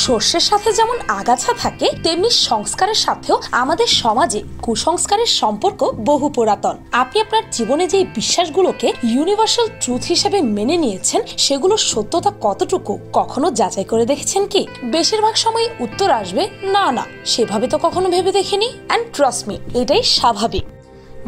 শস্যের সাথে যেমন আগাছা থাকে তেমনি সংস্কারের সাথেও আমাদের সমাজে কুসংস্কারের সম্পর্ক বহু পুরাতন। আপনি আপনার জীবনে যে বিশ্বাসগুলোকে ইউনিভার্সাল ট্রুথ হিসেবে মেনে নিয়েছেন সেগুলোর সত্যতা কতটুকু কখনো যাচাই করে দেখেছেন কি? বেশিরভাগ সময় উত্তর আসবে না, সেভাবে তো কখনো ভেবে দেখিনি। অ্যান্ড ট্রাস্ট মি, এটাই স্বাভাবিক।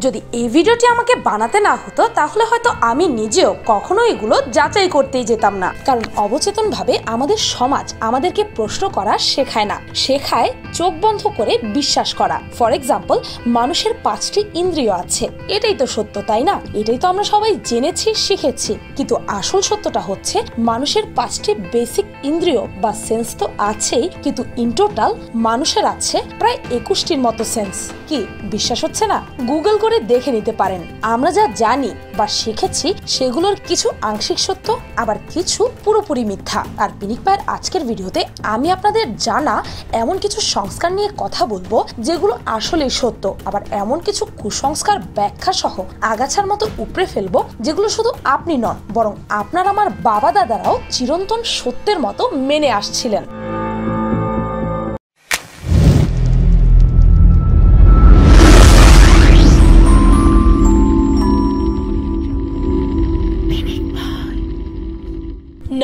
যদি এই ভিডিওটি আমাকে বানাতে না হতো তাহলে হয়তো আমি নিজেও কখনো এগুলো যাচাই করতেই যেতাম না। কারণ অবচেতনভাবে আমাদের সমাজ আমাদেরকে প্রশ্ন করা শেখায় না, শেখায় চোখ বন্ধ করে বিশ্বাস করা। ফর এক্সাম্পল, মানুষের 5টি ইন্দ্রিয় আছে, এটাই তো সত্য, তাই না? এটাই তো আমরা সবাই জেনেছি, শিখেছি। কিন্তু আসল সত্যটা হচ্ছে মানুষের 5টি বেসিক ইন্দ্রিয় বা সেন্স তো আছেই, কিন্তু ইন টোটাল মানুষের আছে প্রায় 21টির মতো সেন্স। কি বিশ্বাস হচ্ছে না? গুগল করে দেখে নিতে পারেন। আমরা যা জানি বা শিখেছি সেগুলোর কিছু আংশিক সত্য, আবার কিছু পুরোপুরি মিথ্যা। আর পিনিক ভাইয়ের আজকের ভিডিওতে আমি আপনাদের জানা এমন কিছু সংস্কার নিয়ে কথা বলবো যেগুলো আসলেই সত্য, আবার এমন কিছু কুসংস্কার ব্যাখ্যা সহ আগাছার মতো উপড়ে ফেলবো যেগুলো শুধু আপনি নন, বরং আপনার আমার বাবা দাদারাও চিরন্তন সত্যের মতো মেনে আসছিলেন।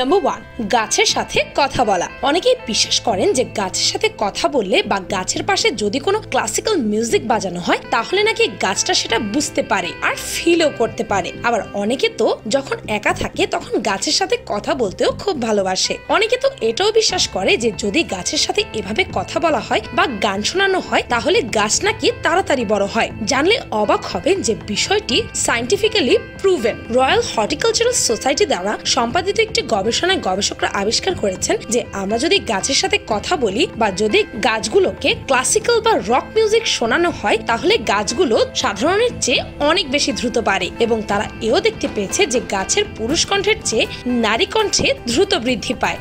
নাম্বার 1, গাছের সাথে কথা বলা। অনেকেই বিশ্বাস করেন যে গাছের সাথে কথা বললে বা গাছের পাশে যদি কোনো ক্লাসিক্যাল মিউজিক বাজানো হয় তাহলে নাকি গাছটা সেটা বুঝতে পারে আর ফিলও করতে পারে। আবার অনেকে তো যখন একা থাকে তখন গাছের সাথে কথা বলতেও খুব ভালোবাসে। অনেকে তো এটাও বিশ্বাস করে যে যদি গাছের সাথে এভাবে কথা বলা হয় বা গান শোনানো হয় তাহলে গাছ নাকি তাড়াতাড়ি বড় হয়। জানলে অবাক হবেন যে বিষয়টি scientifically proven. Royal horticultural society দ্বারা সম্পাদিত একটি গবেষণায় গবেষকরা আবিষ্কার করেছেন যে আমরা যদি গাছের সাথে কথা বলি বা যদি গাছগুলোকে ক্লাসিক্যাল বা রক মিউজিক শোনানো হয় তাহলে গাছগুলো সাধারণের চেয়ে অনেক বেশি দ্রুত বাড়ে, এবং তারা এও দেখতে পেয়েছে যে গাছের পুরুষ কণ্ঠের চেয়ে নারী কণ্ঠে দ্রুত বৃদ্ধি পায়।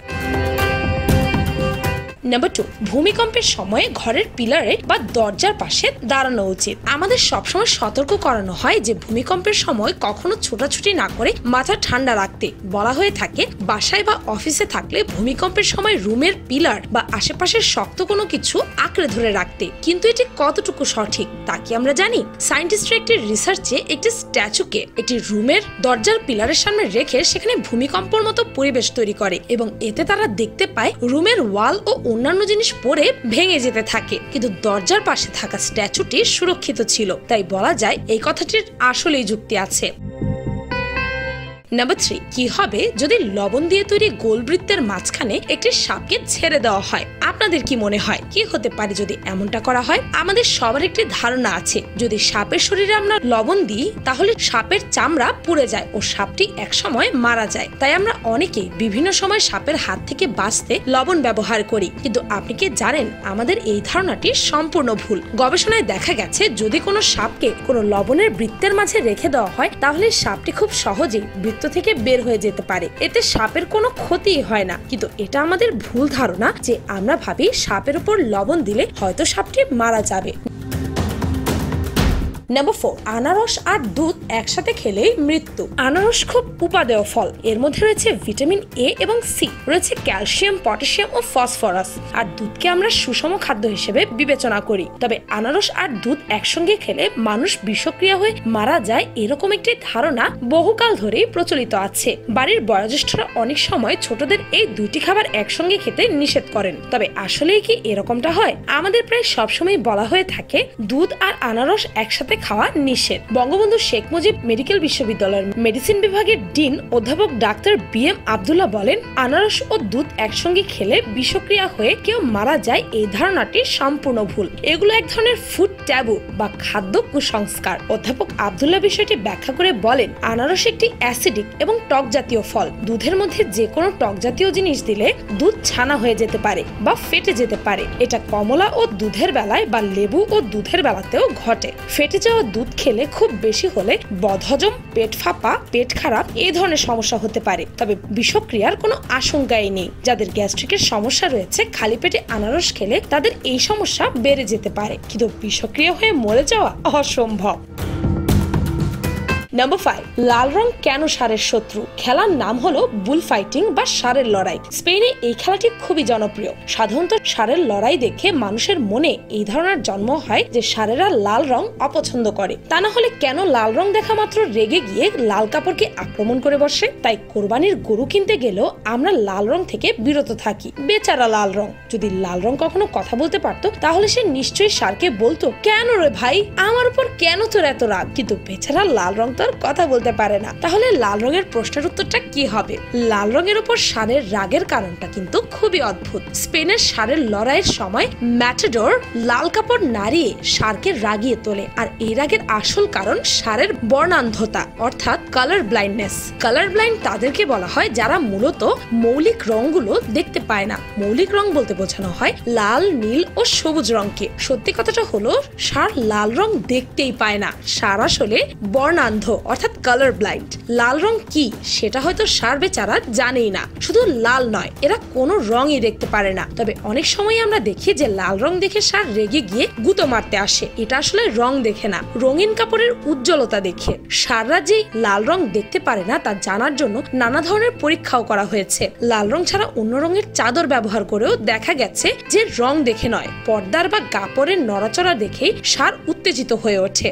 নাম্বার 2, ভূমিকম্পের সময় ঘরের পিলারে বা দরজার পাশে দাঁড়ানো উচিত। আমাদের সবসময় সতর্ক করানো হয় যে ভূমিকম্পের সময় কখনো ছোটাছুটি না করে মাথা ঠান্ডা রাখতে বলা হয়ে থাকে। বাসায় বা অফিসে থাকলে ভূমিকম্পের সময় রুমের পিলার বা আশেপাশের শক্ত কোনো কিছু আঁকড়ে ধরে রাখতে। কিন্তু এটি কতটুকু সঠিক তা কি আমরা জানি? সায়েন্টিস্টরা একটি রিসার্চে একটি স্ট্যাচুকে একটি রুমের দরজার পিলারের সামনে রেখে সেখানে ভূমিকম্পের মতো পরিবেশ তৈরি করে, এবং এতে তারা দেখতে পায় রুমের ওয়াল ও অন্যান্য জিনিস পড়ে ভেঙে যেতে থাকে, কিন্তু দরজার পাশে থাকা স্ট্যাচুটি সুরক্ষিত ছিল। তাই বলা যায় এই কথাটির আসলেই যুক্তি আছে। নাম্বার 3, কি হবে যদি লবণ দিয়ে তৈরি গোলবৃত্তের মাঝখানে একটি সাপকে ছেড়ে দেওয়া হয়? আপনাদের কি মনে হয় কি হতে পারে যদি এমনটা করা হয়? আমাদের সবার একটি ধারণা আছে, যদি সাপের শরীরে আমরা লবণ দিই তাহলে সাপের চামড়া পুড়ে যায় ও সাপটি একসময় মারা যায়। তাই আমরা অনেকেই বিভিন্ন সময় সাপের হাত থেকে বাঁচতে লবণ ব্যবহার করি। কিন্তু আপনি কি জানেন আমাদের এই ধারণাটি সম্পূর্ণ ভুল। গবেষণায় দেখা গেছে যদি কোনো সাপকে কোনো লবণের বৃত্তের মাঝে রেখে দেওয়া হয় তাহলে সাপটি খুব সহজেই বৃত্ত থেকে বের হয়ে যেতে পারে, এতে সাপের কোনো ক্ষতি হয় না। কিন্তু এটা আমাদের ভুল ধারণা যে আমরা ভাবি সাপের উপর লবণ দিলে হয়তো সাপটি মারা যাবে। নাম্বার 4, আনারস আর দুধ একসাথে খেলেই মৃত্যু। আনারস খুব উপাদেয় ফল। এর মধ্যে রয়েছে ভিটামিন এ এবং সি, রয়েছে ক্যালসিয়াম, পটাশিয়াম ও ফসফরাস। আর দুধকে আমরা সুষম খাদ্য হিসেবে বিবেচনা করি। তবে আনারস আর দুধ একসঙ্গে খেলে মানুষ বিষক্রিয়া হয়ে মারা যায় এরকম একটি ধারণা বহুকাল ধরেই প্রচলিত আছে। বাড়ির বয়োজ্যেষ্ঠরা অনেক সময় ছোটদের এই দুইটি খাবার একসঙ্গে খেতে নিষেধ করেন। তবে আসলেই কি এরকমটা হয়? আমাদের প্রায় সবসময় বলা হয়ে থাকে দুধ আর আনারস একসাথে খাওয়া নিষেধ। বঙ্গবন্ধু শেখ মুজিব মেডিকেল বিশ্ববিদ্যালয়ের মেডিসিন বিভাগের ডিন অধ্যাপক ডাক্তার BM আব্দুল্লাহ বলেন, আনারস ও দুধ একসঙ্গে খেলে বিষক্রিয়া হয়ে কেউ মারা যায় এই ধারণাটি সম্পূর্ণ ভুল। এগুলো এক ধরনের ফুড ট্যাবু বা খাদ্য কুসংস্কার। অধ্যাপক আব্দুল্লাহ বিষয়টি ব্যাখ্যা করে বলেন, আনারস একটি অ্যাসিডিক এবং টক জাতীয় ফল। দুধের মধ্যে যে কোনো টক জাতীয় জিনিস দিলে দুধ ছানা হয়ে যেতে পারে বা ফেটে যেতে পারে। এটা কমলা ও দুধের বেলায় বা লেবু ও দুধের বেলাতেও ঘটে। ফেটে যাওয়া দুধ খেলে খুব বেশি হলে বদহজম, পেট ফাঁপা, পেট খারাপ এই ধরনের সমস্যা হতে পারে। তবে বিষক্রিয়ার কোনো আশঙ্কাই নেই। যাদের গ্যাস্ট্রিকের সমস্যা রয়েছে খালি পেটে আনারস খেলে তাদের এই সমস্যা বেড়ে যেতে পারে, কিন্তু বিষক্রিয়া হয়ে মরে যাওয়া অসম্ভব। নাম্বার 5, লাল রং কেন ষাঁড়ের শত্রু? খেলার নাম হলো বুল ফাইটিং বা ষাঁড়ের লড়াই। স্পেনে এই খেলাটি খুবই জনপ্রিয়। সাধারণত ষাঁড়ের লড়াই দেখে মানুষের মনে এই ধারণার জন্ম হয় যে ষাঁড়েরা লাল রং অপছন্দ করে। তা না হলে কেন লাল রং দেখা মাত্র রেগে গিয়ে লাল কাপড়কে আক্রমণ করে বসে? তাই কোরবানির গরু কিনতে গেলেও আমরা লাল রং থেকে বিরত থাকি। বেচারা লাল রং, যদি লাল রং কখনো কথা বলতে পারতো তাহলে সে নিশ্চয়ই ষাঁড়কে বলতো, কেন রে ভাই, আমার উপর কেন তোর এত রাগ? কিন্তু বেচারা লাল রং তো আর কথা বলতে পারে না। তাহলে লাল রঙের প্রশ্নের উত্তরটা কি হবে? লাল রঙের উপর ষাঁড়ের রাগের কারণটা কিন্তু খুবই অদ্ভুত। স্পেনের ষাঁড়ের লড়াইয়ের সময় ম্যাটাডোর লাল কাপড় নাড়িয়ে ষাঁড়কে রাগিয়ে তোলে, আর এই রাগের আসল কারণ ষাঁড়ের বর্ণান্ধতা অর্থাৎ কালার ব্লাইন্ডনেস। কালার ব্লাইন্ড তাদেরকে বলা হয় যারা মূলত মৌলিক রংগুলো দেখতে পায় না। মৌলিক রং বলতে বোঝানো হয় লাল, নীল ও সবুজ রংকে। সত্যি কথাটা হলো ষাঁড় লাল রং দেখতেই পায় না। ষাঁড় আসলে বর্ণান্ধ অর্থাৎ কালার ব্লাইন্ড। লাল রং কি সেটা হয়তো ষাঁড় বেচারা জানেই না। শুধু লাল নয়, এরা কোনো রঙই দেখতে পারে না। তবে অনেক সময় আমরা দেখি যে লাল রং দেখে ষাঁড় রেগে গিয়ে গুঁতো মারতে আসে। এটা আসলে রং দেখে না, রঙিন কাপড়ের উজ্জ্বলতা দেখে। ষাঁড়রা যে লাল রং দেখতে পারে না তা জানার জন্য নানা ধরনের পরীক্ষাও করা হয়েছে। লাল রং ছাড়া অন্য রঙের চাদর ব্যবহার করেও দেখা গেছে যে রং দেখে নয়, পর্দার বা কাপড়ের নড়াচড়া দেখেই ষাঁড় উত্তেজিত হয়ে ওঠে।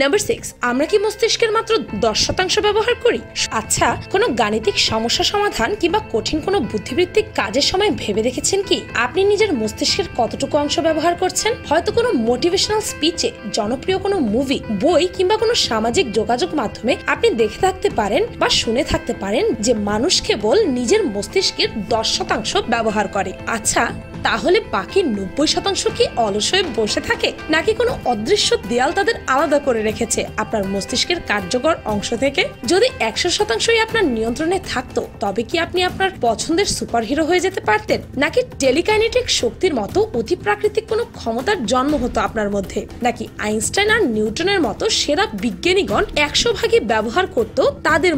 নাম্বার 6, আমরা কি মস্তিষ্কের মাত্র 10% ব্যবহার করি? আচ্ছা, কোনো গাণিতিক সমস্যা সমাধান কিংবা কঠিন কোনো বুদ্ধিবৃত্তিক কাজের সময় ভেবে দেখেছেন কি আপনি নিজের মস্তিষ্কের কতটুকু অংশ ব্যবহার করছেন? হয়তো কোনো মোটিভেশনাল স্পিচে, জনপ্রিয় কোনো মুভি, বই কিংবা কোনো সামাজিক যোগাযোগ মাধ্যমে আপনি দেখে থাকতে পারেন বা শুনে থাকতে পারেন যে মানুষ কেবল নিজের মস্তিষ্কের 10% ব্যবহার করে। আচ্ছা, তাহলে বাকি 90% কি অলস হয়ে বসে থাকে, নাকি কোনো অদৃশ্য দেয়াল তাদের আলাদা করে রেখেছে আপনার মস্তিষ্কের কার্যকর অংশ থেকে? যদি 100%ই আপনার নিয়ন্ত্রণে থাকতো তবে কি আপনি আপনার পছন্দের সুপারহিরো হয়ে যেতে পারতেন, নাকি টেলিকাইনেটিক শক্তির মতো অতি প্রাকৃতিক কোনো ক্ষমতার জন্ম হতো আপনার মধ্যে, নাকি আইনস্টাইন আর নিউটনের মতো সেরা বিজ্ঞানীগণ 100 ভাগই ব্যবহার করতো তাদের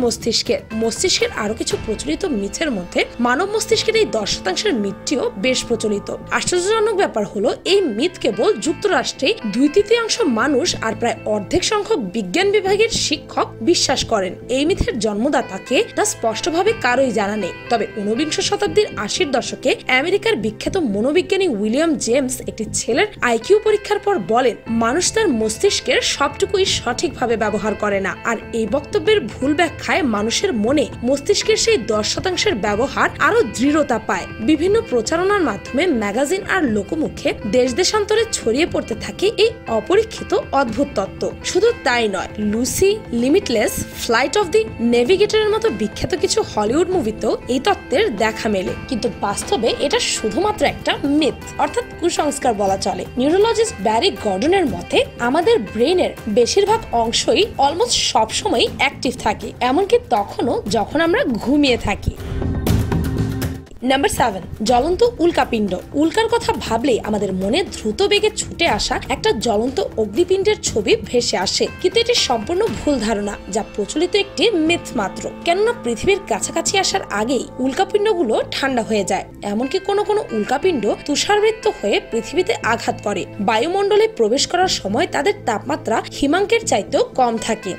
মস্তিষ্কের আরো কিছু প্রচলিত মিথের মধ্যে মানব মস্তিষ্কের এই 10%-এর মিথটিও বেশ প্রচলিত। আশ্চর্যজনক ব্যাপার হলো এই মিথ কেবল যুক্তরাষ্ট্রে 2/3 মানুষ আর প্রায় অর্ধেক সংখ্যক বিজ্ঞান বিভাগের শিক্ষক বিশ্বাস করেন। এই মিথের জন্মদাতাকে তা স্পষ্টভাবে কারোই জানা নেই। তবে 19বিংশ শতাব্দীর 80-এর দশকে আমেরিকার বিখ্যাত মনোবিজ্ঞানী উইলিয়াম জেমস একটি ছেলের আইকিউ পরীক্ষার পর বলেন, মানুষ তার মস্তিষ্কের সবটুকুই সঠিকভাবে ব্যবহার করে না। আর এই বক্তব্যের ভুল ব্যাখ্যায় মানুষের মনে মস্তিষ্কের সেই 10%-এর ব্যবহার আরো দৃঢ়তা পায়। বিভিন্ন প্রচারণার মাধ্যমে ম্যাগাজিন আর লোকমুখে দেশ দেশান্তরে ছড়িয়ে পড়তে থাকে এই অপরীক্ষিত অদ্ভুত তত্ত্ব। শুধু তাই নয়, Lucy, Limitless, flight of the নেভিগেটরের মতো বিখ্যাত কিছু হলিউড মুভিতেও এই তত্ত্বের দেখা মেলে। কিন্তু বাস্তবে এটা শুধুমাত্র একটা মিথ অর্থাৎ কুসংস্কার বলা চলে। নিউরোলজিস্ট ব্যারি গর্ডনের মতে আমাদের ব্রেনের বেশিরভাগ অংশই অলমোস্ট সবসময় অ্যাক্টিভ থাকে, এমনকি তখনও যখন আমরা ঘুমিয়ে থাকি। নাম্বার 7, জ্বলন্ত উল্কাপিণ্ড। উল্কার কথা ভাবলেই আমাদের মনে দ্রুত বেগে ছুটে আসা একটা জ্বলন্ত অগ্নিপিণ্ডের ছবি ভেসে আসে, কিন্তু এটি সম্পূর্ণ ভুল ধারণা যা প্রচলিত একটি মিথ মাত্র। কেননা পৃথিবীর কাছাকাছি আসার আগেই উল্কাপিণ্ডগুলো ঠান্ডা হয়ে যায়। এমনকি কোনো কোনো উল্কাপিণ্ড তুষারবৃত্ত হয়ে পৃথিবীতে আঘাত করে। বায়ুমণ্ডলে প্রবেশ করার সময় তাদের তাপমাত্রা হিমাঙ্কের চাইতেও কম থাকে।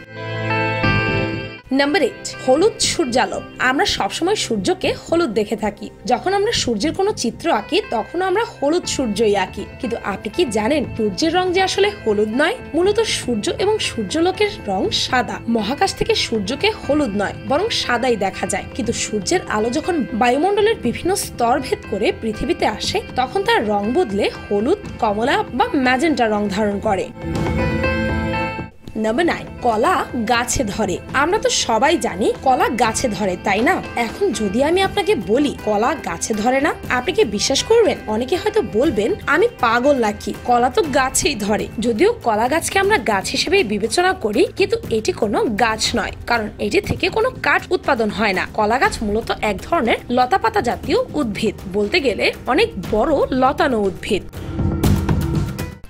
নাম্বার 8, হলুদ সূর্যালোক। আমরা সবসময় সূর্যকে হলুদ দেখে থাকি। যখন আমরা সূর্যের কোনো চিত্র আঁকি তখন আমরা হলুদ সূর্যই আঁকি, কিন্তু আপনি কি জানেন সূর্যের রং যে আসলে হলুদ নয়? মূলত সূর্য এবং সূর্যালোকের রং সাদা। মহাকাশ থেকে সূর্যকে হলুদ নয় বরং সাদাই দেখা যায়, কিন্তু সূর্যের আলো যখন বায়ুমণ্ডলের বিভিন্ন স্তর ভেদ করে পৃথিবীতে আসে তখন তার রং বদলে হলুদ, কমলা বা ম্যাজেন্টা রং ধারণ করে। নাম্বার 9, কলা গাছে ধরে। আমরা তো সবাই জানি কলা গাছে ধরে, তাই না? এখন যদি আমি আপনাকে বলি কলা গাছে ধরে না, আপনি কি বিশ্বাস করবেন? অনেকে হয়তো বলবেন আমি পাগল নাকি, কলা তো গাছেই ধরে। যদিও কলা গাছকে আমরা গাছ হিসেবে বিবেচনা করি, কিন্তু এটি কোনো গাছ নয়, কারণ এটি থেকে কোনো কাঠ উৎপাদন হয় না। কলা গাছ মূলত এক ধরনের লতাপাতা জাতীয় উদ্ভিদ, বলতে গেলে অনেক বড় লতানো উদ্ভিদ।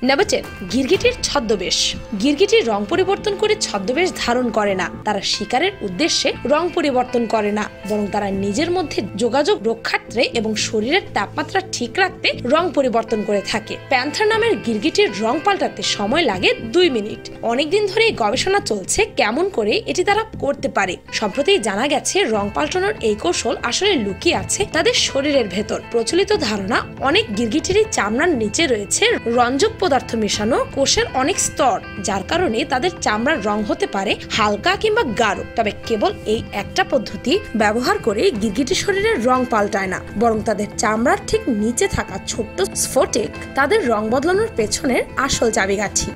নাম্বার 10, গিরগিটির ছদ্মবেশ। গিরগিটি রং পরিবর্তন করে ছদ্মবেশ ধারণ করে না। তারা শিকারের উদ্দেশ্যে রং পরিবর্তন করে না, বরং তারা নিজের মধ্যে যোগাযোগ রক্ষার্থে এবং শরীরের তাপমাত্রা ঠিক রাখতে রং পরিবর্তন করে থাকে। প্যান্থার নামের গিরগিটির রং পাল্টাতে সময় লাগে 2 মিনিট। অনেকদিন ধরে গবেষণা চলছে কেমন করে এটি তারা করতে পারে। সম্প্রতি জানা গেছে রং পাল্টানোর এই কৌশল আসলে লুকিয়ে আছে তাদের শরীরের ভেতর। প্রচলিত ধারণা, অনেক গিরগিটিরই চামড়ার নিচে রয়েছে রঞ্জক পদার্থ মেশানো কোষের অনেক স্তর, যার কারণে তাদের চামড়ার রং হতে পারে হালকা কিংবা গাঢ়। তবে কেবল এই একটা পদ্ধতি ব্যবহার করে গিরগিটি শরীরের রং পাল্টায় না, বরং তাদের চামড়ার ঠিক নিচে থাকা ছোট্ট স্ফটিক তাদের রং বদলানোর পেছনের আসল চাবিকাঠি।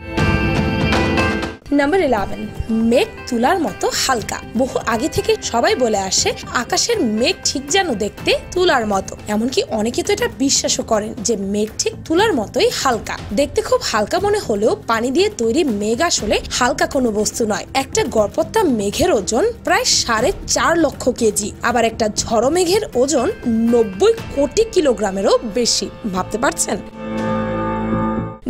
নাম্বার 11, মেঘ তুলার মতো হালকা। বহু আগে থেকে সবাই বলে আসে আকাশের মেঘ ঠিক যেন দেখতে তুলার মতো। এমনকি অনেকে তো এটা বিশ্বাসও করেন যে মেঘ ঠিক তুলার মতোই হালকা। দেখতে খুব হালকা মনে হলেও পানি দিয়ে তৈরি মেঘ আসলে হালকা কোনো বস্তু নয়। একটা গড়পড়তা মেঘের ওজন প্রায় 4.5 লক্ষ কেজি। আবার একটা ঝড়ো মেঘের ওজন 90 কোটি কিলোগ্রামেরও বেশি। ভাবতে পারছেন?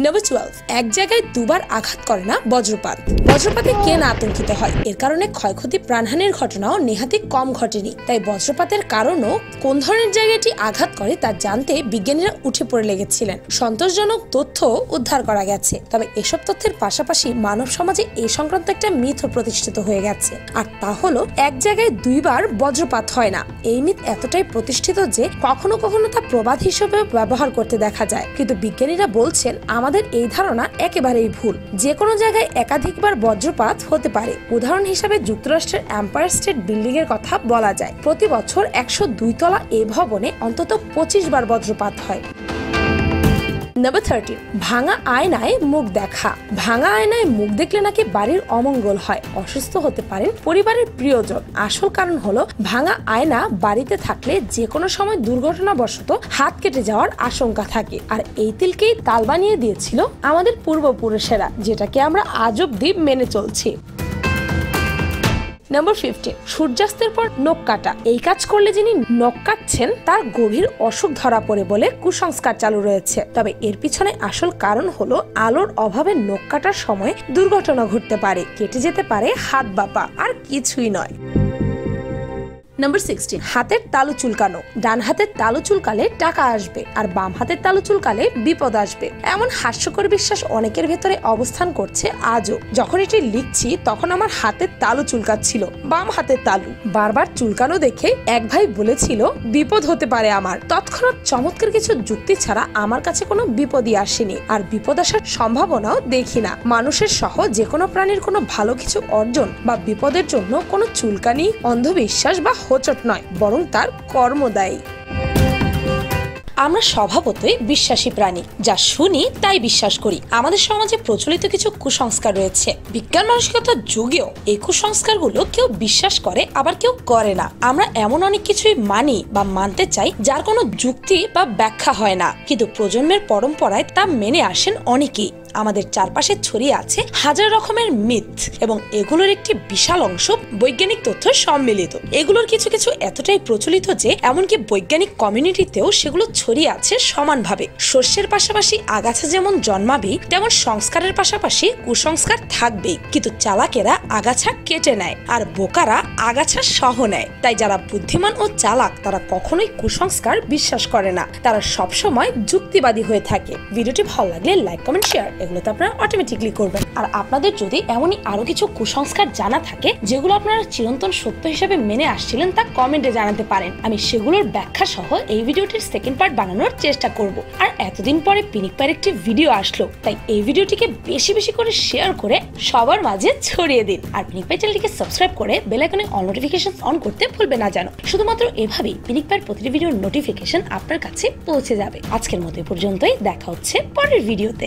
নাম্বার 12, এক জায়গায় দুবার আঘাত করে না বজ্রপাত। বজ্রপাতে কে না আতঙ্কিত হয়? এর কারণে ক্ষয়ক্ষতি, প্রাণহানির ঘটনাও নেহাতি কম ঘটেনি। তাই বজ্রপাতের কারণও কোন ধরনের জায়গাটি আঘাত করে তা জানতে বিজ্ঞানীরা উঠে পড়ে লেগেছিলেন। সন্তোষজনক তথ্য উদ্ধার করা গেছে। তবে এসব তথ্যের পাশাপাশি মানব সমাজে এই সংক্রান্ত একটা মিথও প্রতিষ্ঠিত হয়ে গেছে, আর তা হলো এক জায়গায় 2 বার বজ্রপাত হয় না। এই মিথ এতটাই প্রতিষ্ঠিত যে কখনো কখনো তা প্রবাদ হিসেবে ব্যবহার করতে দেখা যায়। কিন্তু বিজ্ঞানীরা বলছেন আমাদের এই ধারণা একেবারেই ভুল। যে কোনো জায়গায় একাধিকবার বজ্রপাত হতে পারে। উদাহরণ হিসেবে যুক্তরাষ্ট্রের এম্পায়ার স্টেট বিল্ডিং এর কথা বলা যায়। প্রতি বছর 102 তলা এই ভবনে অন্তত 25 বার বজ্রপাত হয়। নাম্বার 13, ভাঙা আয়নায় মুখ দেখা। ভাঙা আয়নায় মুখ দেখলে নাকি বাড়ির অমঙ্গল হয়, অসুস্থ হতে পারেন পরিবারের প্রিয়জন। আসল কারণ হলো ভাঙা আয়না বাড়িতে থাকলে যে কোনো সময় দুর্ঘটনাবশত হাত কেটে যাওয়ার আশঙ্কা থাকে। আর এই তিলকেই তাল বানিয়ে দিয়েছিল আমাদের পূর্বপুরুষেরা, যেটাকে আমরা আজ অব্দি মেনে চলছি। নাম্বার 15, সূর্যাস্তের পর নখ কাটা। এই কাজ করলে যিনি নখ কাটছেন তার গভীর অসুখ ধরা পড়ে বলে কুসংস্কার চালু রয়েছে। তবে এর পিছনে আসল কারণ হলো আলোর অভাবে নখ কাটার সময় দুর্ঘটনা ঘটতে পারে, কেটে যেতে পারে হাত বা পা, আর কিছুই নয়। নাম্বার 16, হাতের তালু চুলকানো। ডান হাতের তালু চুলকালে টাকা আসবে, আর বাম হাতের তালু চুলকালে বিপদ আসবে। এমন হাস্যকর বিশ্বাস অনেকের ভেতরে অবস্থান করছে আজও। যখন এটি লিখছি তখন আমার হাতের তালু চুলকাচ্ছিল, বাম হাতের তালু। বারবার চুলকানো দেখে এক ভাই বলেছিল বিপদ হতে পারে আমার। তৎক্ষণাৎ চমৎকার কিছু যুক্তি ছাড়া আমার কাছে কোনো বিপদই আসেনি, আর বিপদ আসার সম্ভাবনাও দেখি না। মানুষের সহ যে কোনো প্রাণীর কোনো ভালো কিছু অর্জন বা বিপদের জন্য কোনো চুলকানি অন্ধবিশ্বাস বা হোঁচট নয়, বরং তার কর্ম দায়ী। আমরা স্বভাবতই বিশ্বাসী প্রাণী, যা শুনি তাই বিশ্বাস করি। আমাদের সমাজে প্রচলিত কিছু কুসংস্কার রয়েছে। বিজ্ঞান মানসিকতার যুগেও এই কুসংস্কারগুলো কেউ বিশ্বাস করে, আবার কেউ করে না। আমরা এমন অনেক কিছুই মানি বা মানতে চাই যার কোনো যুক্তি বা ব্যাখ্যা হয় না, কিন্তু প্রজন্মের পরম্পরায় তা মেনে আসেন অনেকেই। আমাদের চারপাশে ছড়িয়ে আছে হাজার রকমের মিথ, এবং এগুলোর একটি বিশাল অংশ বৈজ্ঞানিক তথ্য সম্মিলিত। এগুলোর কিছু কিছু এতটাই প্রচলিত যে এমনকি বৈজ্ঞানিক কমিউনিটিতেও সেগুলো ছড়িয়ে আছে সমানভাবে। শস্যের পাশাপাশি আগাছা যেমন জন্মাবেই, তেমন সংস্কারের পাশাপাশি কুসংস্কার থাকবেই। কিন্তু চালাকেরা আগাছা কেটে নেয়, আর বোকারা আগাছা সহ নেয়। তাই যারা বুদ্ধিমান ও চালাক তারা কখনোই কুসংস্কার বিশ্বাস করে না, তারা সবসময় যুক্তিবাদী হয়ে থাকে। ভিডিওটি ভালো লাগলে লাইক, কমেন্ট, শেয়ার এগুলো তো আপনারা অটোমেটিকলি করবেন। আর আপনাদের যদি এমনই আরো কিছু কুসংস্কার জানা থাকে যেগুলো আপনারা চিরন্তন সত্য হিসেবে মেনে আসছিলেন, তা কমেন্টে জানাতে পারেন। আমি সেগুলোর ব্যাখ্যা সহ এই ভিডিওটির সেকেন্ড পার্ট বানানোর চেষ্টা করব। আর এতদিন পরে পিনিক পায়ের একটি ভিডিও আসলো, তাই এই ভিডিওটিকে বেশি বেশি করে শেয়ার করে সবার মাঝে ছড়িয়ে দিন। আর পিনিক পাই চ্যানেলটিকে সাবস্ক্রাইব করে বেল আইকনে অল নোটিফিকেশন অন করতে ভুলবেন না যেন। শুধুমাত্র এভাবেই পিনিক পায়ের প্রতিটি ভিডিওর নোটিফিকেশন আপনার কাছে পৌঁছে যাবে। আজকের মতো পর্যন্তই, দেখা হচ্ছে পরের ভিডিওতে।